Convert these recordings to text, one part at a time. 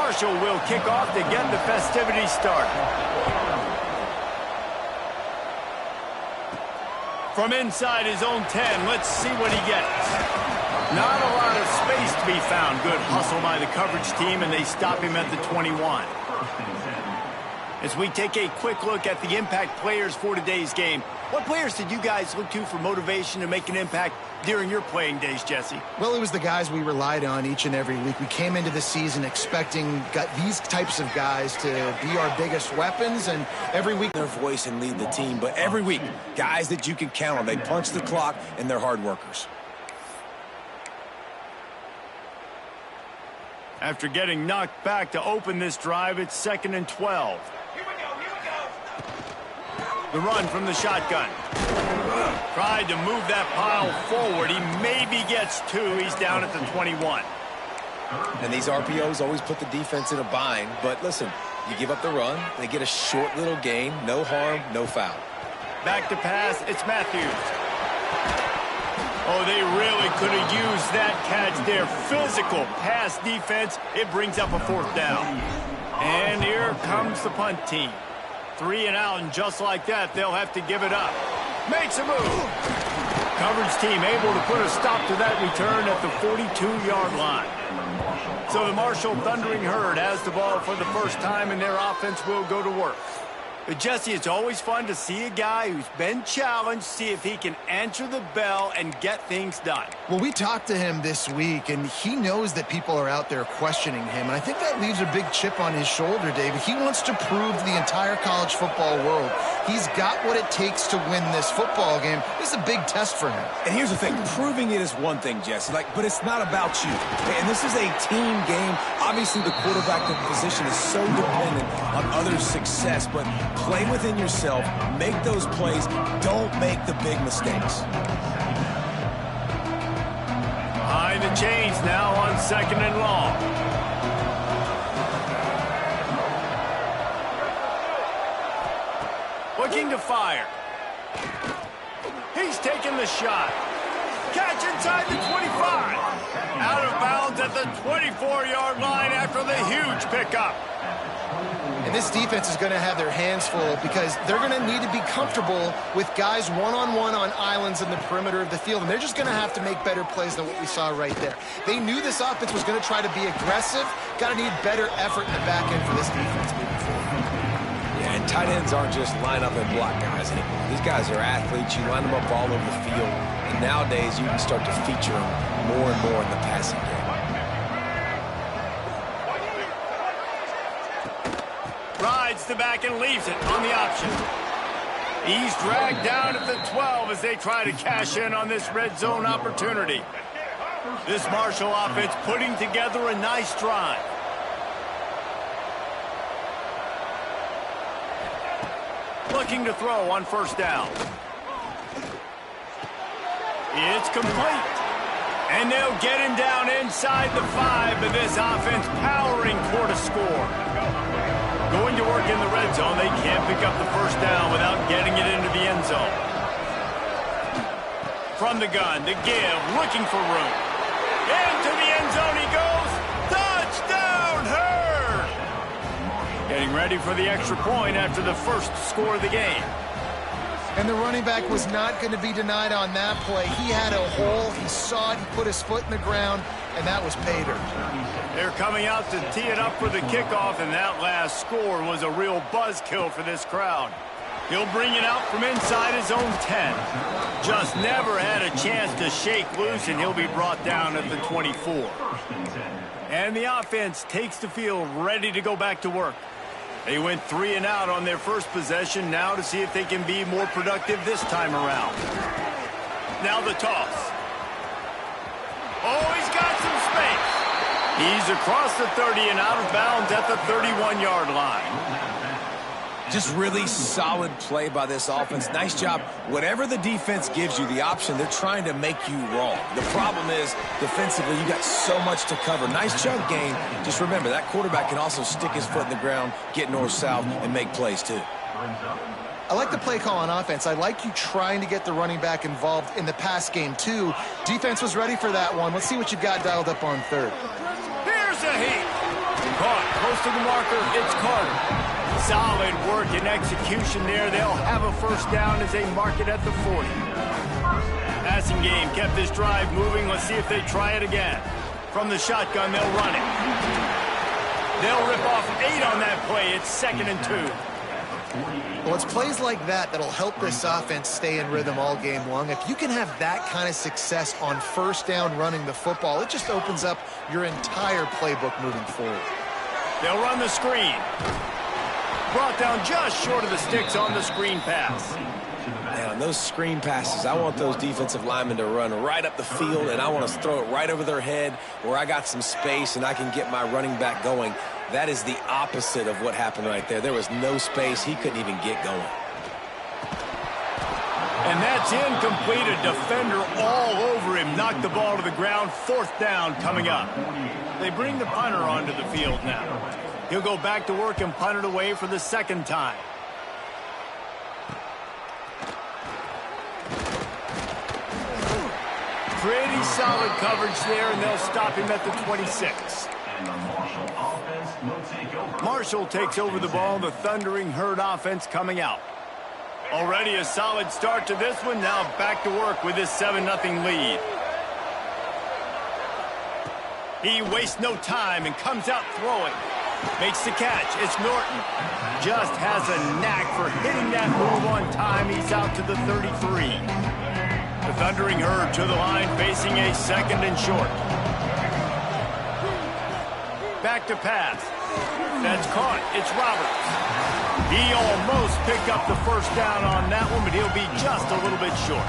Marshall will kick off to get the festivities started. From inside his own 10, let's see what he gets. Not a lot of space to be found. Good hustle by the coverage team, and they stop him at the 21. As we take a quick look at the impact players for today's game, what players did you guys look to for motivation to make an impact during your playing days, Jesse? Well, it was the guys we relied on each and every week. We came into the season expecting these types of guys to be our biggest weapons, and every week their voice and lead the team. But every week, guys that you can count on. They punch the clock, and they're hard workers. After getting knocked back to open this drive, it's 2nd and 12. The run from the shotgun. Tried to move that pile forward. He maybe gets 2. He's down at the 21. And these RPOs always put the defense in a bind. But listen, you give up the run, they get a short little gain. No harm, no foul. Back to pass, it's Matthews. Oh, they really could have used that catch there. Physical pass defense. It brings up a 4th down. And here comes the punt team. 3 and out, and just like that, they'll have to give it up. Makes a move. Coverage team able to put a stop to that return at the 42-yard line. So the Marshall Thundering Herd has the ball for the first time, and their offense will go to work. But, Jesse, it's always fun to see a guy who's been challenged, see if he can answer the bell and get things done. Well, we talked to him this week, and he knows that people are out there questioning him. And I think that leaves a big chip on his shoulder, David. He wants to prove to the entire college football world he's got what it takes to win this football game. This is a big test for him. And here's the thing. Proving it is one thing, Jesse, but it's not about you. And this is a team game. Obviously, the quarterback position is so dependent on others' success, but play within yourself, make those plays, don't make the big mistakes. Behind the chains now on 2nd and long. Looking to fire. He's taking the shot. Catch inside the 25. Out of bounds at the 24-yard line after the huge pickup. And this defense is going to have their hands full because they're going to need to be comfortable with guys one-on-one on islands in the perimeter of the field. And they're just going to have to make better plays than what we saw right there. They knew this offense was going to try to be aggressive. Got to need better effort in the back end for this defense moving forward. Yeah, and tight ends aren't just line up and block guys anymore. These guys are athletes. You line them up all over the field. And nowadays, you can start to feature them more and more in the passing game. Rides the back and leaves it on the option. He's dragged down at the 12 as they try to cash in on this red zone opportunity. This Marshall offense putting together a nice drive. Looking to throw on 1st down. It's complete. And they'll get him down inside the 5, but this offense powering toward a score. Going to work in the red zone, they can't pick up the 1st down without getting it into the end zone. From the gun, the give, looking for room. Into the end zone he goes. Touchdown, Herd! Getting ready for the extra point after the first score of the game. And the running back was not going to be denied on that play. He had a hole. He saw it. He put his foot in the ground, and that was pay dirt. They're coming out to tee it up for the kickoff, and that last score was a real buzzkill for this crowd. He'll bring it out from inside his own 10. Just never had a chance to shake loose, and he'll be brought down at the 24. And the offense takes the field ready to go back to work. They went 3 and out on their first possession, now to see if they can be more productive this time around. Now the toss. Oh, he's got some space. He's across the 30 and out of bounds at the 31-yard line. Just really solid play by this offense. Nice job. Whatever the defense gives you the option, they're trying to make you wrong. The problem is, defensively, you got so much to cover. Nice chunk gain. Just remember, that quarterback can also stick his foot in the ground, get north-south, and make plays too. I like the play call on offense. I like you trying to get the running back involved in the pass game too. Defense was ready for that one. Let's see what you've got dialed up on 3rd. Here's a heat. Caught close to the marker. It's Carter. Solid work and execution there. They'll have a first down as they mark it at the 40. Passing game kept this drive moving. Let's see if they try it again. From the shotgun, they'll run it. They'll rip off 8 on that play. It's 2nd and 2. Well, it's plays like that that'll help this offense stay in rhythm all game long. If you can have that kind of success on first down running the football, it just opens up your entire playbook moving forward. They'll run the screen. Brought down just short of the sticks on the screen pass. Man, on those screen passes, I want those defensive linemen to run right up the field, and I want to throw it right over their head where I got some space and I can get my running back going. That is the opposite of what happened right there. There was no space. He couldn't even get going. And that's incomplete. A defender all over him. Knocked the ball to the ground. 4th down coming up. They bring the punter onto the field now. He'll go back to work and punt it away for the 2nd time. Pretty solid coverage there, and they'll stop him at the 26. Marshall takes over the ball. The Thundering Herd offense coming out. Already a solid start to this one. Now back to work with this 7-0 lead. He wastes no time and comes out throwing. Makes the catch. It's Norton. Just has a knack for hitting that move on time. He's out to the 33. The Thundering Herd to the line, facing a 2nd and short. Back to pass. That's caught. It's Roberts. He almost picked up the first down on that one, but he'll be just a little bit short.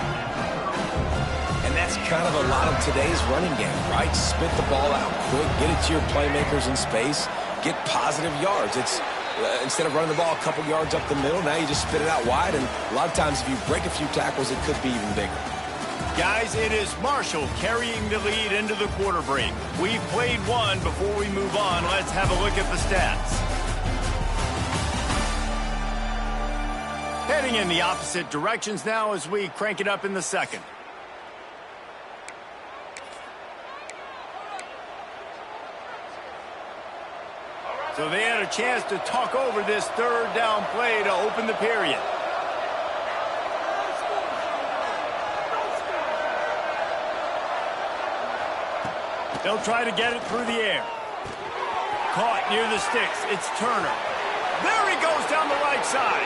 And that's kind of a lot of today's running game, right? Spit the ball out quick, get it to your playmakers in space, get positive yards. It's instead of running the ball a couple yards up the middle, now you just spit it out wide, and a lot of times if you break a few tackles, it could be even bigger. Guys, it is Marshall carrying the lead into the quarter break. We've played one. Before we move on, let's have a look at the stats. Heading in the opposite directions now as we crank it up in the 2nd. So they had a chance to talk over this 3rd down play to open the period. They'll try to get it through the air. Caught near the sticks. It's Turner. There he goes down the right side.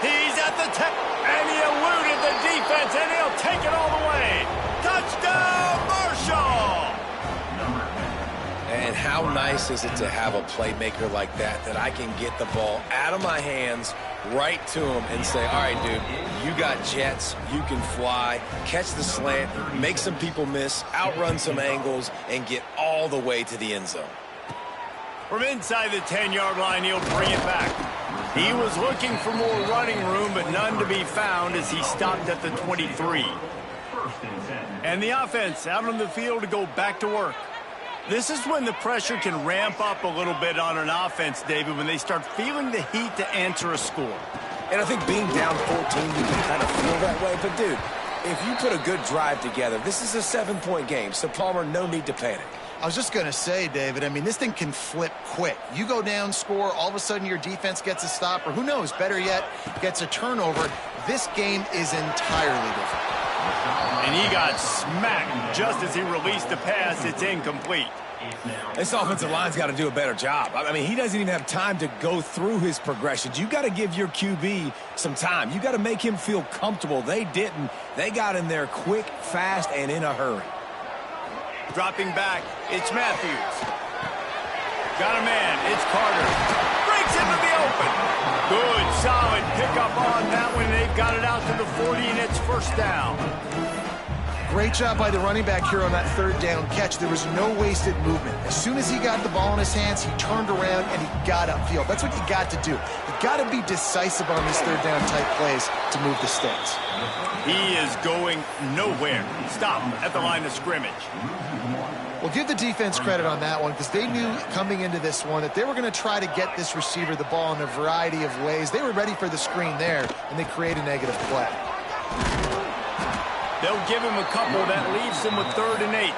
He's at the 10, and he eluded the defense, and he'll take it all the way. Touchdown, Marshall! And how nice is it to have a playmaker like that I can get the ball out of my hands right to him and say, all right, dude, you got jets, you can fly, catch the slant, make some people miss, outrun some angles, and get all the way to the end zone. From inside the 10-yard line, he'll bring it back. He was looking for more running room, but none to be found as he stopped at the 23. And the offense out on the field to go back to work. This is when the pressure can ramp up a little bit on an offense, David, when they start feeling the heat to answer a score. And I think being down 14, you can kind of feel that way. But, dude, if you put a good drive together, this is a 7-point game. So, Palmer, no need to panic. I was just going to say, David, I mean, this thing can flip quick. You go down, score, all of a sudden your defense gets a stop, or who knows, better yet, gets a turnover. This game is entirely different. And he got smacked just as he released the pass. It's incomplete. This offensive line's got to do a better job. I mean, he doesn't even have time to go through his progressions. You got to give your QB some time. You got to make him feel comfortable. They didn't. They got in there quick, fast, and in a hurry. Dropping back, it's Matthews. Got a man, it's Carter. Breaks into the open. Good, solid pickup on that one. They've got it out to the 40, and it's first down. Great job by the running back here on that 3rd down catch. There was no wasted movement. As soon as he got the ball in his hands, he turned around and he got upfield. That's what you got to do. You got to be decisive on these 3rd down type plays to move the sticks. He is going nowhere. Stop at the line of scrimmage. Well, give the defense credit on that one because they knew coming into this one that they were going to try to get this receiver the ball in a variety of ways. They were ready for the screen there, and they create a negative play. They'll give him a couple that leaves him with 3rd and 8.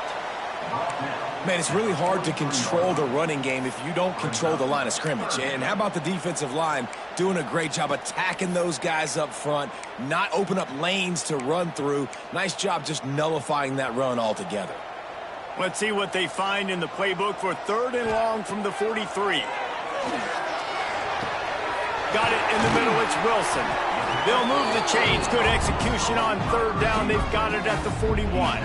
Man, it's really hard to control the running game if you don't control the line of scrimmage. And how about the defensive line doing a great job attacking those guys up front, not open up lanes to run through. Nice job just nullifying that run altogether. Let's see what they find in the playbook for 3rd and long from the 43. Got it in the middle, it's Wilson. They'll move the chains. Good execution on 3rd down. They've got it at the 41.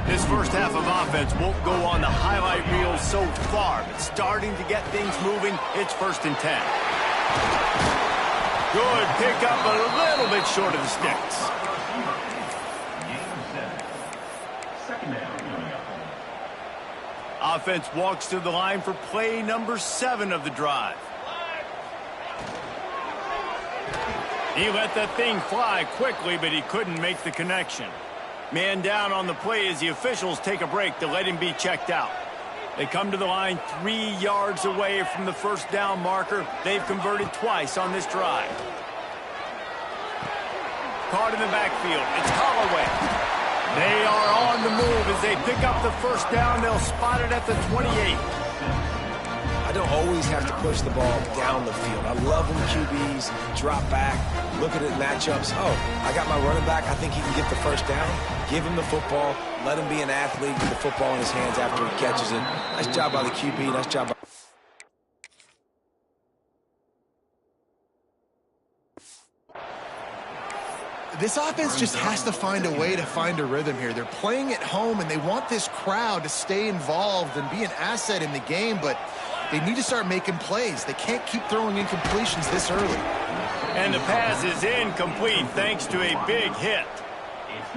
This first half of offense won't go on the highlight reel so far, but starting to get things moving, it's 1st and 10. Good pickup, but a little bit short of the sticks. Offense walks to the line for play number 7 of the drive. He let that thing fly quickly, but he couldn't make the connection. Man down on the play as the officials take a break to let him be checked out. They come to the line 3 yards away from the 1st down marker. They've converted twice on this drive. Caught in the backfield. It's Holloway. They are on the move as they pick up the 1st down. They'll spot it at the 28. I don't always have to push the ball down the field. I love when QBs drop back, look at it matchups. Oh, I got my running back. I think he can get the 1st down. Give him the football. Let him be an athlete with the football in his hands after he catches it. Nice job by the QB. Nice job by... This offense just has to find a way to find a rhythm here. They're playing at home, and they want this crowd to stay involved and be an asset in the game, but they need to start making plays. They can't keep throwing incompletions this early. And the pass is incomplete thanks to a big hit.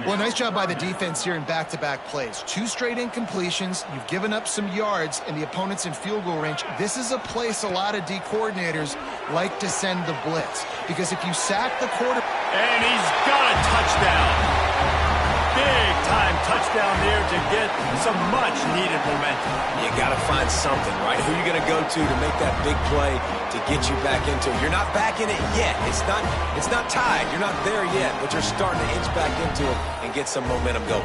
Well, nice job by the defense here in back-to-back plays. 2 straight incompletions. You've given up some yards, and the opponent's in field goal range. This is a place a lot of D coordinators like to send the blitz, because if you sack the quarterback... And he's got a touchdown. Big-time touchdown there to get some much-needed momentum. You got to find something, right? Who are you going to go to make that big play to get you back into it? You're not back in it yet. It's not tied. You're not there yet, but you're starting to inch back into it and get some momentum going.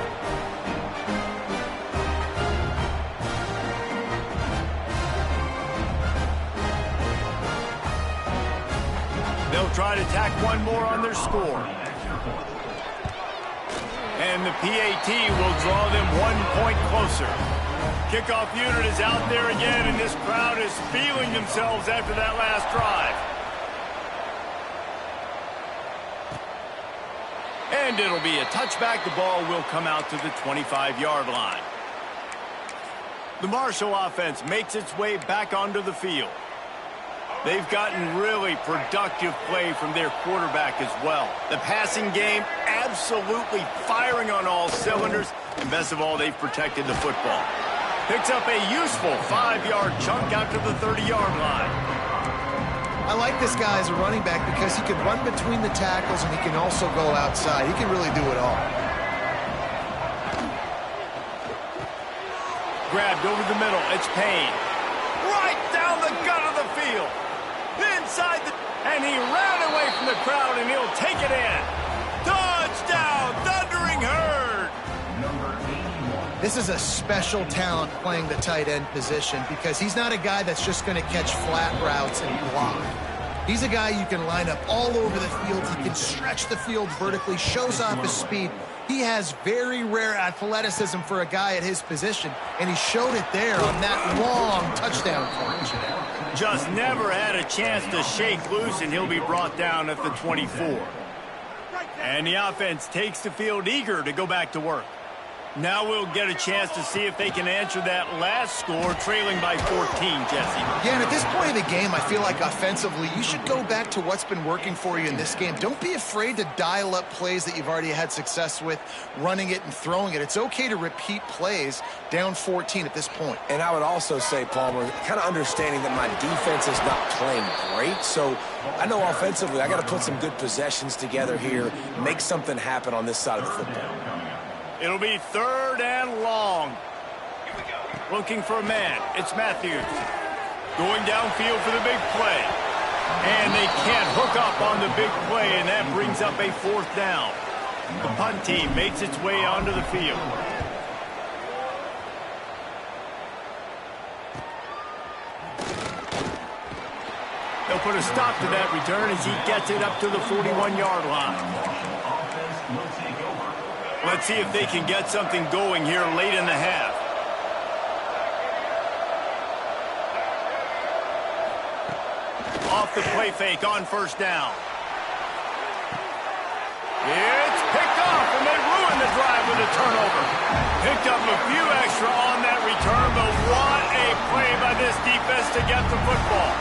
They'll try to tack one more on their score. And the PAT will draw them 1 point closer. Kickoff unit is out there again, and this crowd is feeling themselves after that last drive. And it'll be a touchback. The ball will come out to the 25-yard line. The Marshall offense makes its way back onto the field. They've gotten really productive play from their quarterback as well. The passing game absolutely firing on all cylinders. And best of all, they've protected the football. Picks up a useful 5-yard chunk out to the 30-yard line. I like this guy as a running back because he can run between the tackles and he can also go outside. He can really do it all. Grabbed over the middle. It's Payne. Right down the gut of the field. Inside the... And he ran away from the crowd, and he'll take it in. Touchdown, Thundering Herd. This is a special talent playing the tight end position because he's not a guy that's just going to catch flat routes and block. He's a guy you can line up all over the field. He can stretch the field vertically, shows off his speed. He has very rare athleticism for a guy at his position, and he showed it there on that long touchdown catch. Just never had a chance to shake loose, and he'll be brought down at the 24. And the offense takes the field eager to go back to work. Now we'll get a chance to see if they can answer that last score, trailing by 14, Jesse. Yeah, and at this point of the game, I feel like offensively, you should go back to what's been working for you in this game. Don't be afraid to dial up plays that you've already had success with, running it and throwing it. It's okay to repeat plays down 14 at this point. And I would also say, Palmer, kind of understanding that my defense is not playing great, so I know offensively I got to put some good possessions together here, make something happen on this side of the football. It'll be 3rd and long. Looking for a man. It's Matthews. Going downfield for the big play. And they can't hook up on the big play, and that brings up a 4th down. The punt team makes its way onto the field. put a stop to that return as he gets it up to the 41-yard line. Let's see if they can get something going here late in the half. Off the play fake on first down. It's picked off, and they ruin the drive with a turnover. Picked up a few extra on that return, but what a play by this defense to get the football.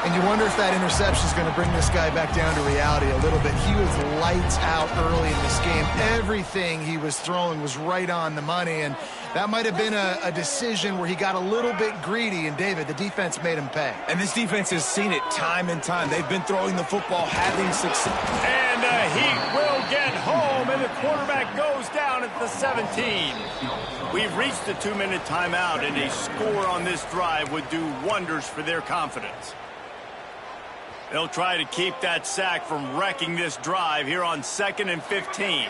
And you wonder if that interception is going to bring this guy back down to reality a little bit. He was lights out early in this game. Everything he was throwing was right on the money, and that might have been a decision where he got a little bit greedy, and David, the defense made him pay. And this defense has seen it time and time. They've been throwing the football, having success. And he will get home, and the quarterback goes down at the 17. We've reached the 2-minute timeout, and a score on this drive would do wonders for their confidence. They'll try to keep that sack from wrecking this drive here on 2nd and 15.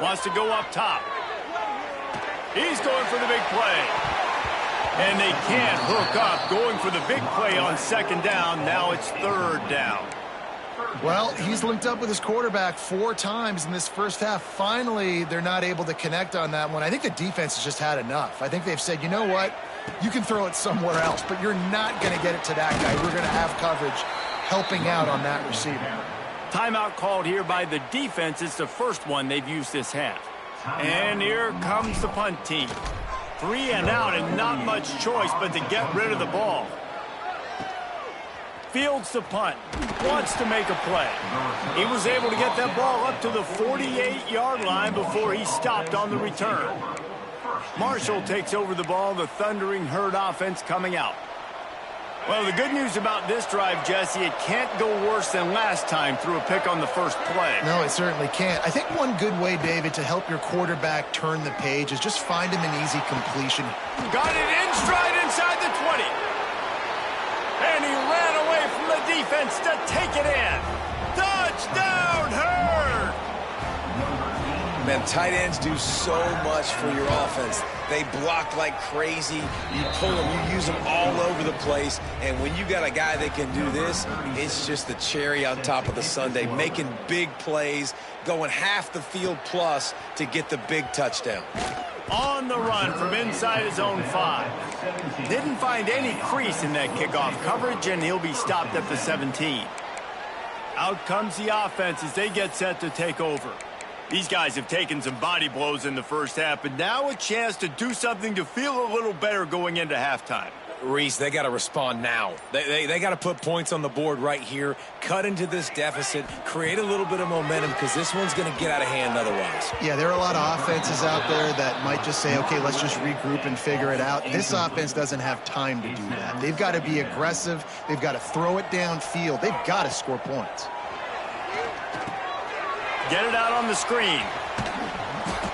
Wants to go up top. He's going for the big play. And they can't hook up. Going for the big play on 2nd down. Now it's 3rd down. Well, he's linked up with his quarterback 4 times in this first half. Finally, they're not able to connect on that one. I think the defense has just had enough. I think they've said, you know what? You can throw it somewhere else, but you're not going to get it to that guy. We're going to have coverage helping out on that receiver. Timeout called here by the defense. It's the first one they've used this half. And here comes the punt team. 3 and out and not much choice but to get rid of the ball. Fields the punt. Wants to make a play. He was able to get that ball up to the 48-yard line before he stopped on the return. Marshall takes over the ball, the Thundering Herd offense coming out. Well, the good news about this drive, Jesse, it can't go worse than last time through a pick on the first play. No, it certainly can't. I think one good way, David, to help your quarterback turn the page is just find him an easy completion. Got it in stride inside the 20. And he ran away from the defense to take it in. Touchdown, Herd! Man, tight ends do so much for your offense. They block like crazy. You pull them, you use them all over the place. And when you got a guy that can do this, it's just the cherry on top of the sundae, making big plays, going half the field plus to get the big touchdown. On the run from inside his own 5. Didn't find any crease in that kickoff coverage, and he'll be stopped at the 17. Out comes the offense as they get set to take over. These guys have taken some body blows in the first half, but now a chance to do something to feel a little better going into halftime. Reese, they got to respond now. They got to put points on the board right here, cut into this deficit, create a little bit of momentum because this one's going to get out of hand otherwise. Yeah, there are a lot of offenses out there that might just say, okay, let's just regroup and figure it out. This offense doesn't have time to do that. They've got to be aggressive. They've got to throw it downfield. They've got to score points. Get it out on the screen.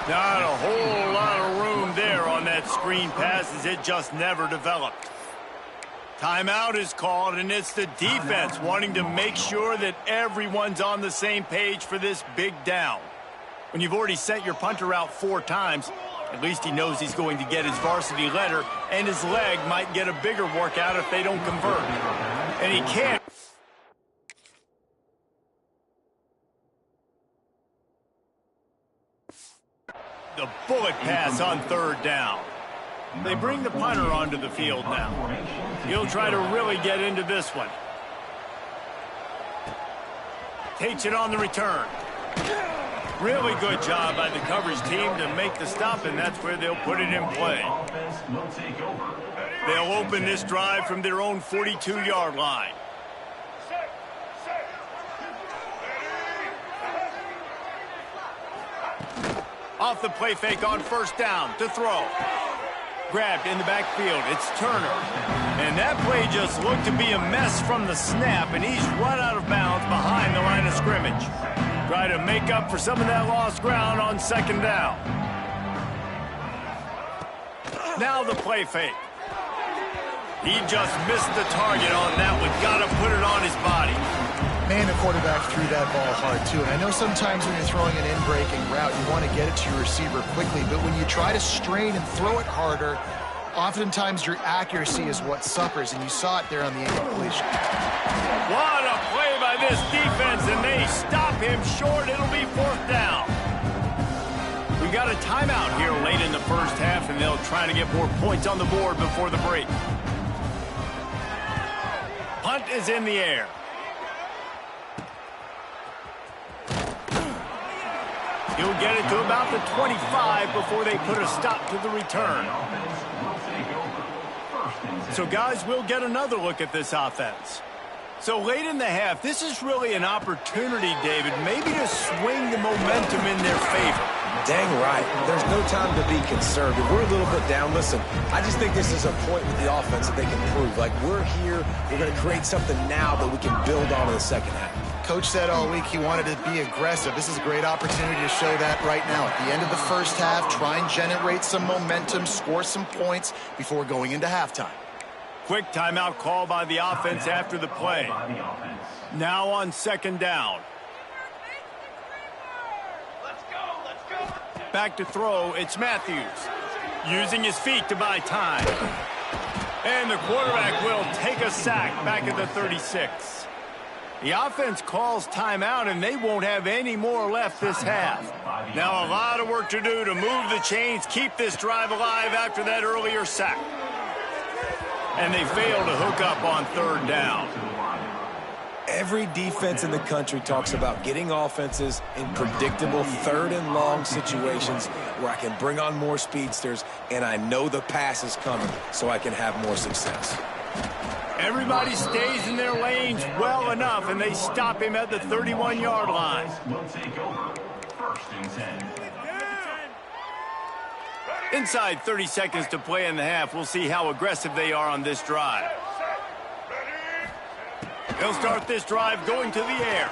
Not a whole lot of room there on that screen pass as it just never developed. Timeout is called, and it's the defense wanting to make sure that everyone's on the same page for this big down. When you've already sent your punter out 4 times, at least he knows he's going to get his varsity letter, and his leg might get a bigger workout if they don't convert. And he can't. The bullet pass on 3rd down. They bring the punter onto the field now. He'll try to really get into this one. Takes it on the return. Really good job by the coverage team to make the stop, and that's where they'll put it in play. They'll open this drive from their own 42-yard line. Off the play fake on 1st down to throw. Grabbed in the backfield. It's Turner. And that play just looked to be a mess from the snap, and he's run out of bounds behind the line of scrimmage. Try to make up for some of that lost ground on 2nd down. Now the play fake. He just missed the target on that one. Got to put it on his body. Man, the quarterback threw that ball hard, too. And I know sometimes when you're throwing an in-breaking route, you want to get it to your receiver quickly. But when you try to strain and throw it harder, oftentimes your accuracy is what suffers, and you saw it there on the incompletion. What a play by this defense, and they stop him short. It'll be 4th down. We got a timeout here late in the first half, and they'll try to get more points on the board before the break. Punt is in the air. He'll get it to about the 25 before they put a stop to the return. So, guys, we'll get another look at this offense. So late in the half, this is really an opportunity, David, maybe to swing the momentum in their favor. Dang right. There's no time to be concerned. If we're a little bit down, listen, I just think this is a point with the offense that they can prove. Like, we're here, we're going to create something now that we can build on in the second half. Coach said all week he wanted to be aggressive. This is a great opportunity to show that right now. At the end of the first half, try and generate some momentum, score some points before going into halftime. Quick timeout call by the offense after the play. Now on 2nd down. Back to throw, it's Matthews. Using his feet to buy time. And the quarterback will take a sack back at the 36. The offense calls timeout, and they won't have any more left this half. Now a lot of work to do to move the chains, keep this drive alive after that earlier sack. And they fail to hook up on 3rd down. Every defense in the country talks about getting offenses in predictable 3rd and long situations where I can bring on more speedsters and I know the pass is coming so I can have more success. Everybody stays in their lanes well enough, and they stop him at the 31-yard line. Inside 30 seconds to play in the half. We'll see how aggressive they are on this drive. They'll start this drive going to the air.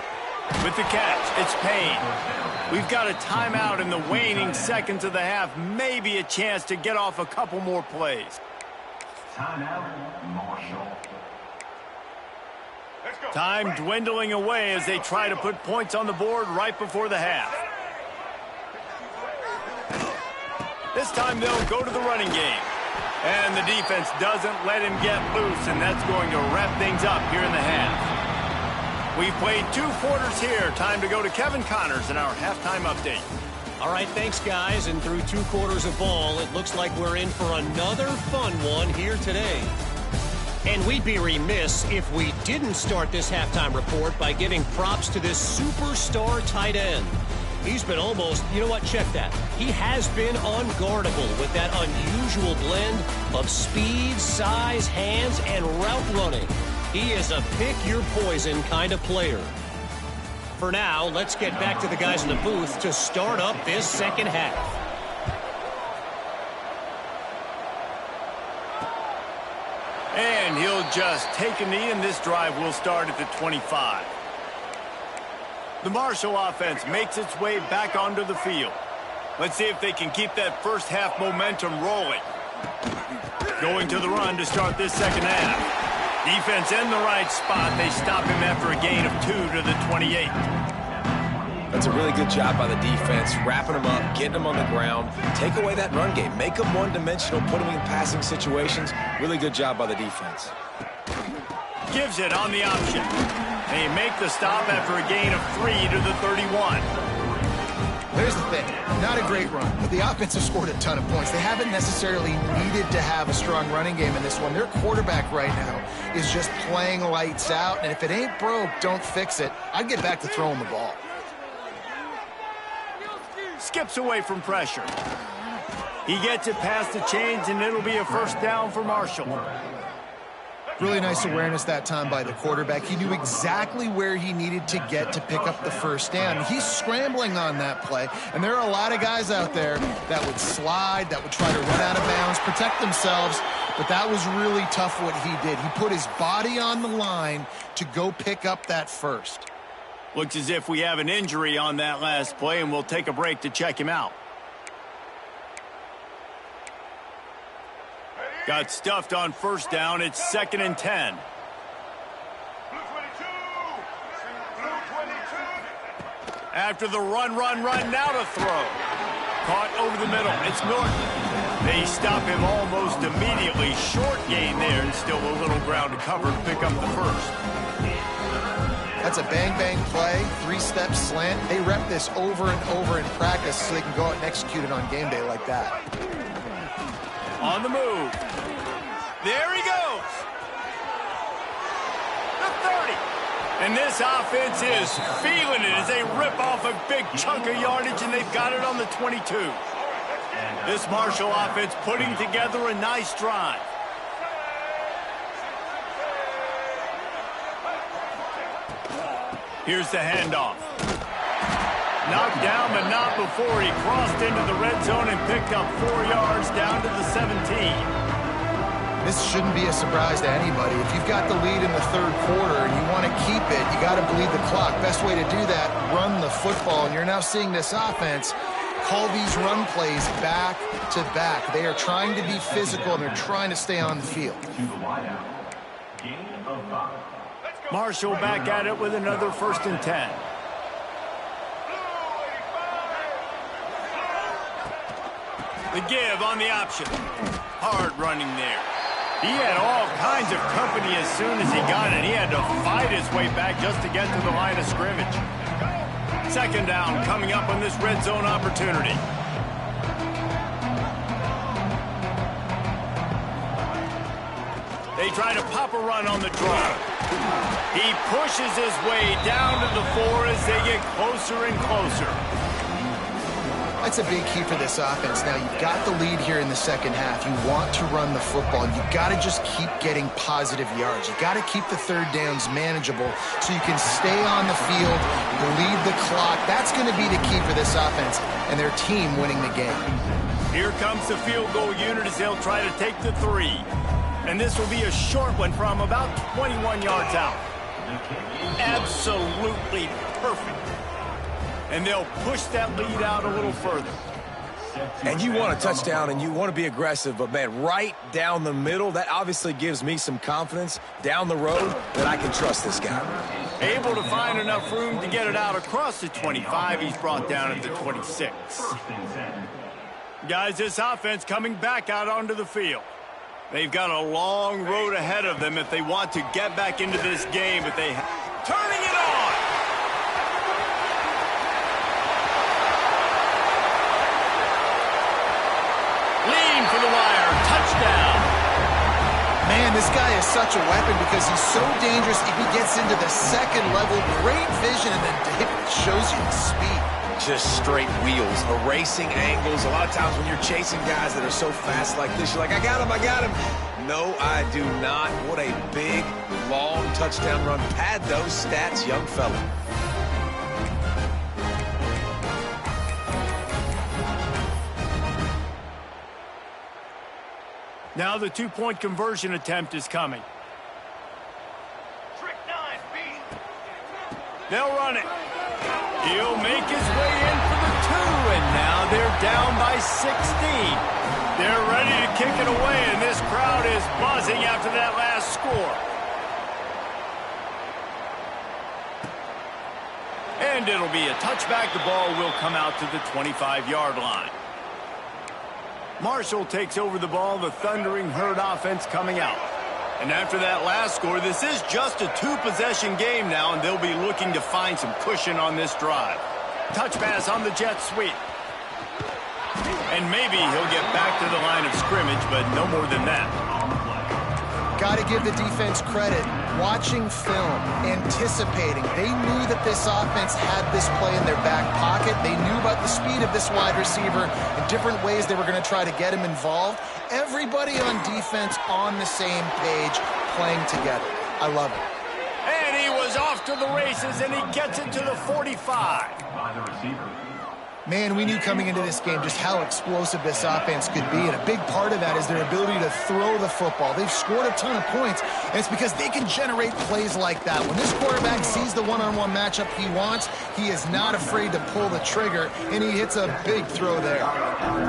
With the catch, it's Payne. We've got a timeout in the waning seconds of the half. Maybe a chance to get off a couple more plays. Time dwindling away as they try to put points on the board right before the half. This time they'll go to the running game. And the defense doesn't let him get loose, and that's going to wrap things up here in the half. We've played 2 quarters here. Time to go to Kevin Connors in our halftime update. All right, thanks, guys. And through 2 quarters of ball, it looks like we're in for another fun one here today. And we'd be remiss if we didn't start this halftime report by giving props to this superstar tight end. He's been almost, you know what, check that. He has been unguardable with that unusual blend of speed, size, hands, and route running. He is a pick-your-poison kind of player. For now, let's get back to the guys in the booth to start up this second half. And he'll just take a knee, and this drive will start at the 25. The Marshall offense makes its way back onto the field. Let's see if they can keep that first half momentum rolling. Going to the run to start this second half. Defense in the right spot. They stop him after a gain of 2 to the 28. That's a really good job by the defense, wrapping them up, getting them on the ground, take away that run game, make them one-dimensional, put them in passing situations. Really good job by the defense. Gives it on the option. They make the stop after a gain of 3 to the 31. Here's the thing. Not a great run, but the offense has scored a ton of points. They haven't necessarily needed to have a strong running game in this one. Their quarterback right now is just playing lights out, and if it ain't broke, don't fix it. I'd get back to throwing the ball. Skips away from pressure. He gets it past the chains, and it'll be a first down for Marshall. Really nice awareness that time by the quarterback. He knew exactly where he needed to get to pick up the first down. He's scrambling on that play, and there are a lot of guys out there that would slide, that would try to run out of bounds, protect themselves, but that was really tough what he did. He put his body on the line to go pick up that first. Looks as if we have an injury on that last play, and we'll take a break to check him out. Got stuffed on first down. It's 2nd and 10. After the run, now to throw. Caught over the middle. It's Norton. They stop him almost immediately. Short gain there, and still a little ground to cover to pick up the first. That's a bang-bang play, three-step slant. They rep this over and over in practice so they can go out and execute it on game day like that. On the move. There he goes. The 30. And this offense is feeling it as they rip off a big chunk of yardage, and they've got it on the 22. This Marshall offense putting together a nice drive. Here's the handoff. Knocked down, but not before he crossed into the red zone and picked up 4 yards down to the 17. This shouldn't be a surprise to anybody. If you've got the lead in the third quarter and you want to keep it, you got to bleed the clock. Best way to do that, run the football. And you're now seeing this offense call these run plays back to back. They are trying to be physical, and they're trying to stay on the field. Marshall back at it with another 1st and 10. The give on the option. Hard running there. He had all kinds of company as soon as he got it. He had to fight his way back just to get to the line of scrimmage. 2nd down coming up on this red zone opportunity. They try to pop a run on the draw. He pushes his way down to the 4 as they get closer and closer. That's a big key for this offense. Now, you've got the lead here in the second half. You want to run the football. You've got to just keep getting positive yards. You've got to keep the 3rd downs manageable so you can stay on the field, bleed the clock. That's going to be the key for this offense and their team winning the game. Here comes the field goal unit as they'll try to take the 3. And this will be a short one from about 21 yards out. Absolutely perfect. And they'll push that lead out a little further. And you want a touchdown, and you want to be aggressive, but, man, right down the middle, that obviously gives me some confidence down the road that I can trust this guy. Able to find enough room to get it out across the 25. He's brought down at the 26. Guys, this offense coming back out onto the field. They've got a long road ahead of them if they want to get back into this game, but they turning it on. Lean for the wire, touchdown. Man, this guy is such a weapon because he's so dangerous. If he gets into the 2nd level, great vision, and then David shows you the speed. Just straight wheels, erasing angles. A lot of times when you're chasing guys that are so fast like this, you're like, I got him, I got him. No, I do not. What a big, long touchdown run. Pad those stats, young fella. Now the 2-point conversion attempt is coming. They'll run it. He'll make his way in for the 2, and now they're down by 16. They're ready to kick it away, and this crowd is buzzing after that last score. And it'll be a touchback. The ball will come out to the 25-yard line. Marshall takes over the ball, the Thundering Herd offense coming out. And after that last score, this is just a 2-possession game now, and they'll be looking to find some cushion on this drive. Touch pass on the jet sweep. And maybe he'll get back to the line of scrimmage, but no more than that. Got to give the defense credit. Watching film, anticipating. They knew that this offense had this play in their back pocket. They knew about the speed of this wide receiver and different ways they were going to try to get him involved. Everybody on defense on the same page, playing together. I love it. And he was off to the races, and he gets it to the 45. Man, we knew coming into this game just how explosive this offense could be, and a big part of that is their ability to throw the football. They've scored a ton of points, and it's because they can generate plays like that. When this quarterback sees the one-on-one matchup he wants, he is not afraid to pull the trigger, and he hits a big throw there.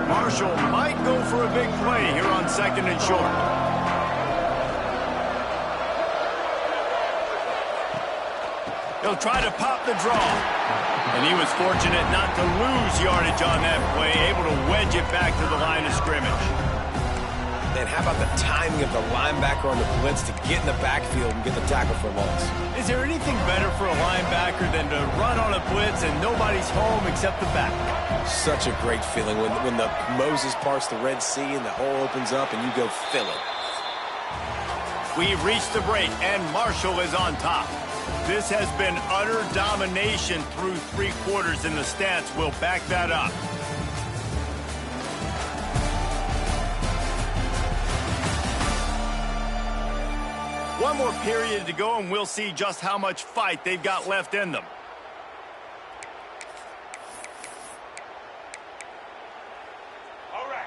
Marshall might go for a big play here on 2nd and short. He'll try to pop the draw. And he was fortunate not to lose yardage on that play, able to wedge it back to the line of scrimmage. And how about the timing of the linebacker on the blitz to get in the backfield and get the tackle for loss? Is there anything better for a linebacker than to run on a blitz and nobody's home except the back? Such a great feeling when the Moses parts the Red Sea and the hole opens up and you go fill it. We've reached the break, and Marshall is on top. This has been utter domination through 3 quarters, and the stats will back that up. One more period to go, and we'll see just how much fight they've got left in them.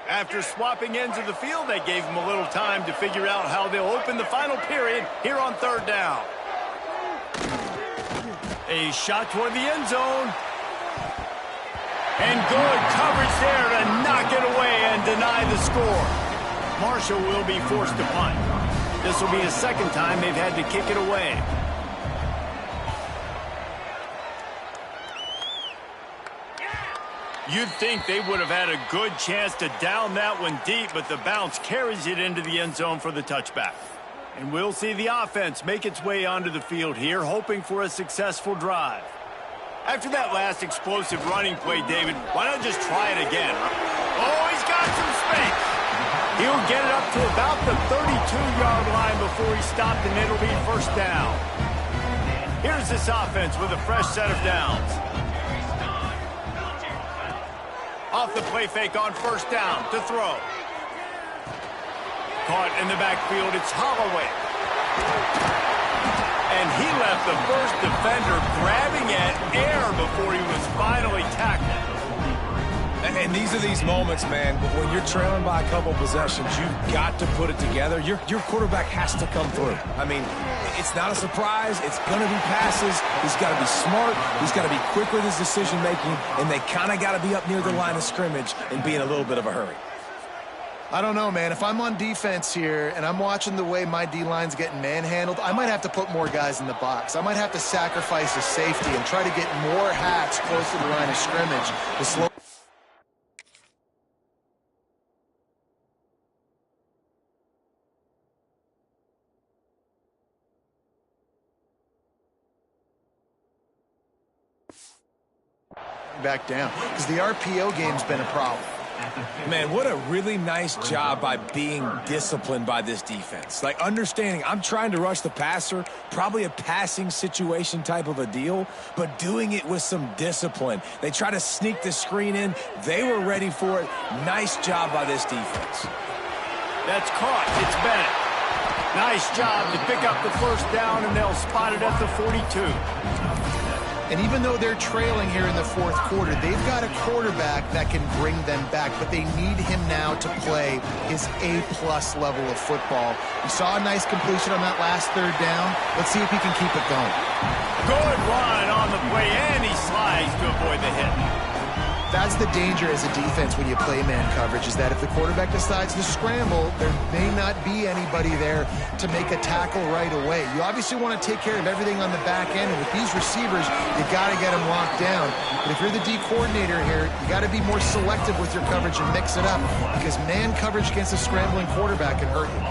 After swapping ends of the field, they gave them a little time to figure out how they'll open the final period here on 3rd down. A shot toward the end zone. And good coverage there to knock it away and deny the score. Marshall will be forced to punt. This will be the 2nd time they've had to kick it away. You'd think they would have had a good chance to down that one deep, but the bounce carries it into the end zone for the touchback. And we'll see the offense make its way onto the field here, hoping for a successful drive. After that last explosive running play, David, why not just try it again? Oh, he's got some space. He'll get it up to about the 32-yard line before he stopped, and it'll be 1st down. Here's this offense with a fresh set of downs. Off the play fake on 1st down to throw. Caught in the backfield, it's Holloway. And he left the first defender grabbing at air before he was finally tackled. And these are these moments, man, when you're trailing by a couple possessions, you've got to put it together. Your quarterback has to come through. I mean, it's not a surprise. It's going to be passes. He's got to be smart. He's got to be quick with his decision-making, and they kind of got to be up near the line of scrimmage and be in a little bit of a hurry. I don't know, man. If I'm on defense here and I'm watching the way my D-line's getting manhandled, I might have to put more guys in the box. I might have to sacrifice a safety and try to get more hats close to the line of scrimmage to slow. Back down because the RPO game's been a problem. Man, what a really nice job by being disciplined by this defense. Like, understanding I'm trying to rush the passer, probably a passing situation type of a deal, but doing it with some discipline. They try to sneak the screen in. They were ready for it. Nice job by this defense. That's caught. It's Bennett. Nice job to pick up the 1st down, and they'll spot it at the 42. And even though they're trailing here in the 4th quarter, they've got a quarterback that can bring them back, but they need him now to play his A-plus level of football. We saw a nice completion on that last 3rd down. Let's see if he can keep it going. Good run on the play, and he slides to avoid the hit. That's the danger as a defense when you play man coverage, is that if the quarterback decides to scramble, there may not be anybody there to make a tackle right away. You obviously want to take care of everything on the back end, and with these receivers, you got to get them locked down. But if you're the D coordinator here, you got to be more selective with your coverage and mix it up, because man coverage against a scrambling quarterback can hurt you.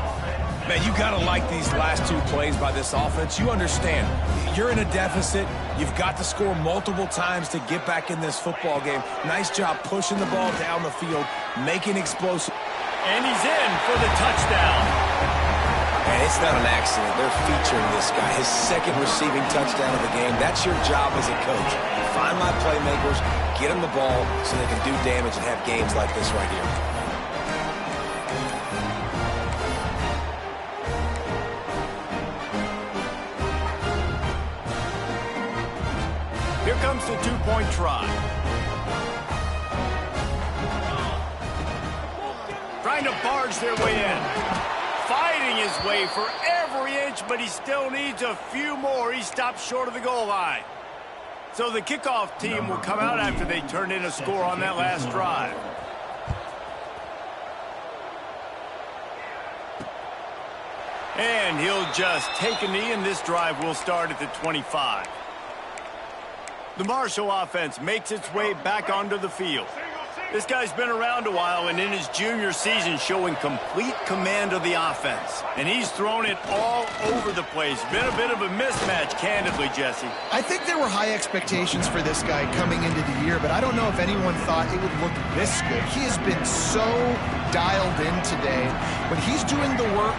Man, you got to like these last 2 plays by this offense. You understand, you're in a deficit. You've got to score multiple times to get back in this football game. Nice job pushing the ball down the field, making explosive. And he's in for the touchdown. And it's not an accident. They're featuring this guy, his 2nd receiving touchdown of the game. That's your job as a coach. Find my playmakers, get them the ball so they can do damage and have games like this right here. Here comes the 2-point try. Trying to barge their way in. Fighting his way for every inch, but he still needs a few more. He stopped short of the goal line. So the kickoff team will come out after they turn in a score on that last drive. And he'll just take a knee, and this drive will start at the 25. The Marshall offense makes its way back onto the field. This guy's been around a while and in his junior season showing complete command of the offense. And he's thrown it all over the place. Been a bit of a mismatch, candidly, Jesse. I think there were high expectations for this guy coming into the year, but I don't know if anyone thought it would look this good. He has been so dialed in today. When he's doing the work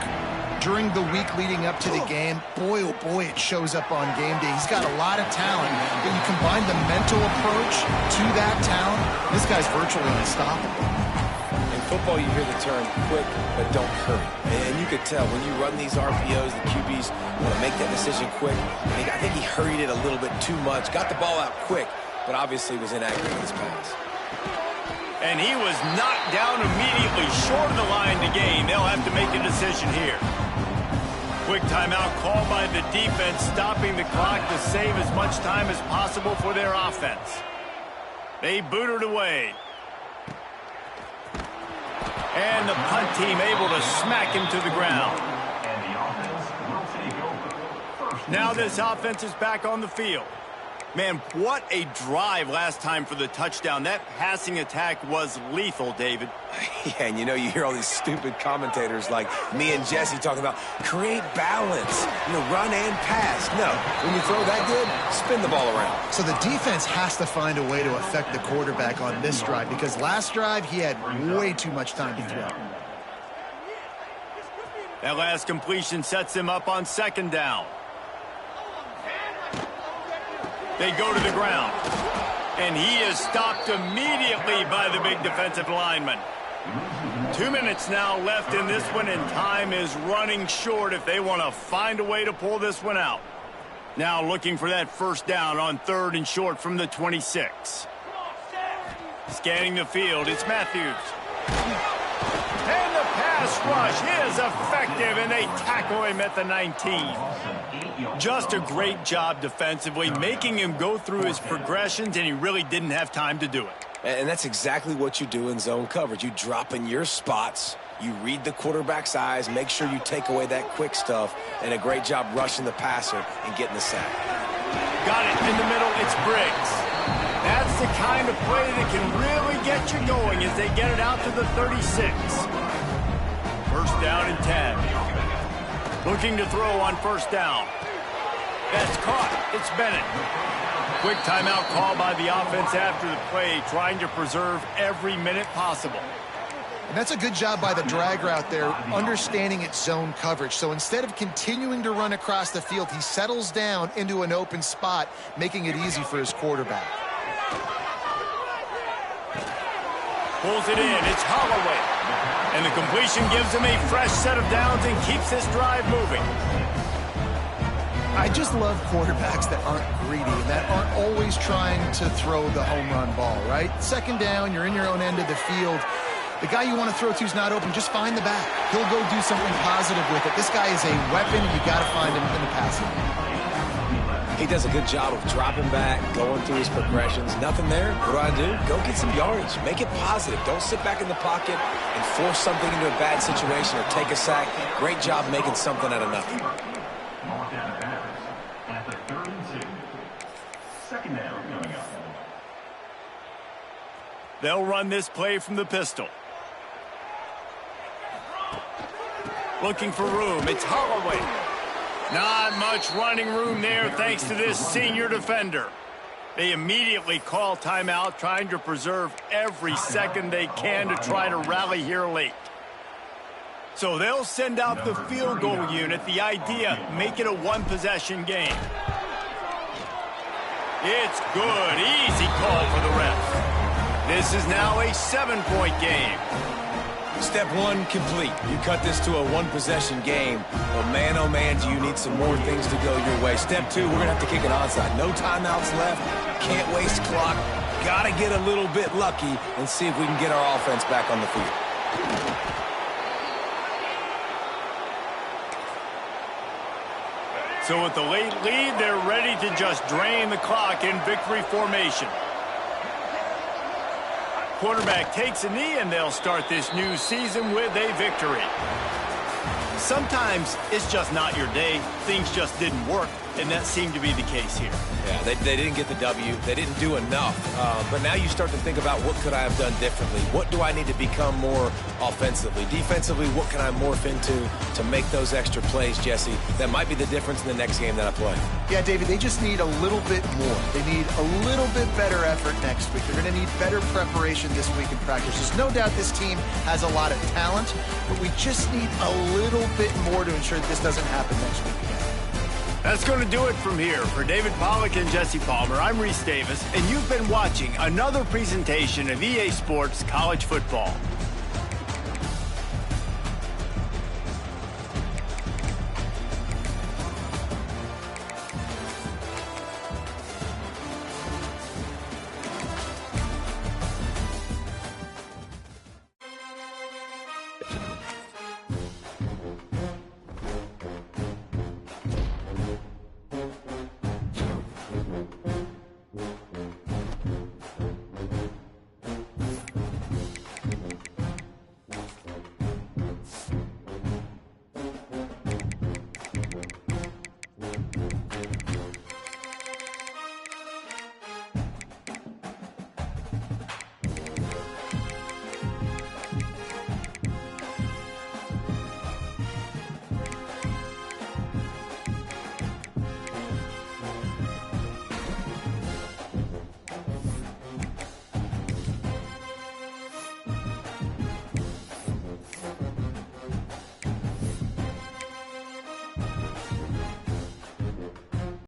during the week leading up to the game, boy, oh boy, it shows up on game day. He's got a lot of talent, but you combine the mental approach to that talent, this guy's virtually unstoppable. In football, you hear the term quick, but don't hurry. And you could tell when you run these RPOs, the QBs want to make that decision quick. I think he hurried it a little bit too much, got the ball out quick, but obviously was inaccurate in his pass. And he was knocked down immediately short of the line to gain. They'll have to make a decision here. Quick timeout called by the defense, stopping the clock to save as much time as possible for their offense. They boot it away. And the punt team able to smack him to the ground. Now this offense is back on the field. Man, what a drive last time for the touchdown. That passing attack was lethal, David. Yeah, and you know, you hear all these stupid commentators like me and Jesse talking about create balance, run and pass. No, when you throw that good, spin the ball around. So the defense has to find a way to affect the quarterback on this drive, because last drive he had way too much time to throw. That last completion sets him up on second down. They go to the ground. And he is stopped immediately by the big defensive lineman. 2 minutes now left in this one, and time is running short if they want to find a way to pull this one out. Now looking for that first down on 3rd and short from the 26. Scanning the field, it's Matthews. And the pass rush is effective, and they tackle him at the 19. Just a great job defensively, making him go through his progressions, and he really didn't have time to do it. And that's exactly what you do in zone coverage. You drop in your spots, you read the quarterback's eyes, make sure you take away that quick stuff, and a great job rushing the passer and getting the sack. Got it in the middle, it's Briggs. That's the kind of play that can really get you going as they get it out to the 36. First down and 10. Looking to throw on first down. That's caught. It's Bennett. Quick timeout call by the offense after the play, trying to preserve every minute possible. And that's a good job by the drag route there, understanding its zone coverage. So instead of continuing to run across the field, he settles down into an open spot, making it easy for his quarterback. Pulls it in. It's Holloway. And the completion gives him a fresh set of downs and keeps this drive moving. I just love quarterbacks that aren't greedy and that aren't always trying to throw the home run ball, right? Second down, you're in your own end of the field. The guy you want to throw to is not open. Just find the back. He'll go do something positive with it. This guy is a weapon, and you got to find him in the passing. He does a good job of dropping back, going through his progressions. Nothing there. What do? Go get some yardage. Make it positive. Don't sit back in the pocket and force something into a bad situation or take a sack. Great job making something out of nothing. They'll run this play from the pistol. Looking for room. It's Holloway. Not much running room there thanks to this senior defender. They immediately call timeout, trying to preserve every second they can to try to rally here late. So they'll send out the field goal unit. The idea, make it a one-possession game. It's good. Easy call for the ref. This is now a 7-point game. Step one, complete. You cut this to a one-possession game. But man, oh man, do you need some more things to go your way. Step two, we're going to have to kick it onside. No timeouts left. Can't waste clock. Got to get a little bit lucky and see if we can get our offense back on the field. So with the late lead, they're ready to just drain the clock in victory formation. Quarterback takes a knee, and they'll start this new season with a victory. Sometimes it's just not your day. Things just didn't work, and that seemed to be the case here. Yeah, they didn't get the W. They didn't do enough. But now you start to think about what could I have done differently? What do I need to become more offensively? Defensively, what can I morph into to make those extra plays, Jesse? That might be the difference in the next game that I play. Yeah, David, they just need a little bit more. They need a little bit better effort next week. They're going to need better preparation this week in practice. There's no doubt this team has a lot of talent, but we just need a little bit more to ensure that this doesn't happen next week again. That's going to do it from here. For David Pollack and Jesse Palmer, I'm Reese Davis, and you've been watching another presentation of EA Sports College Football.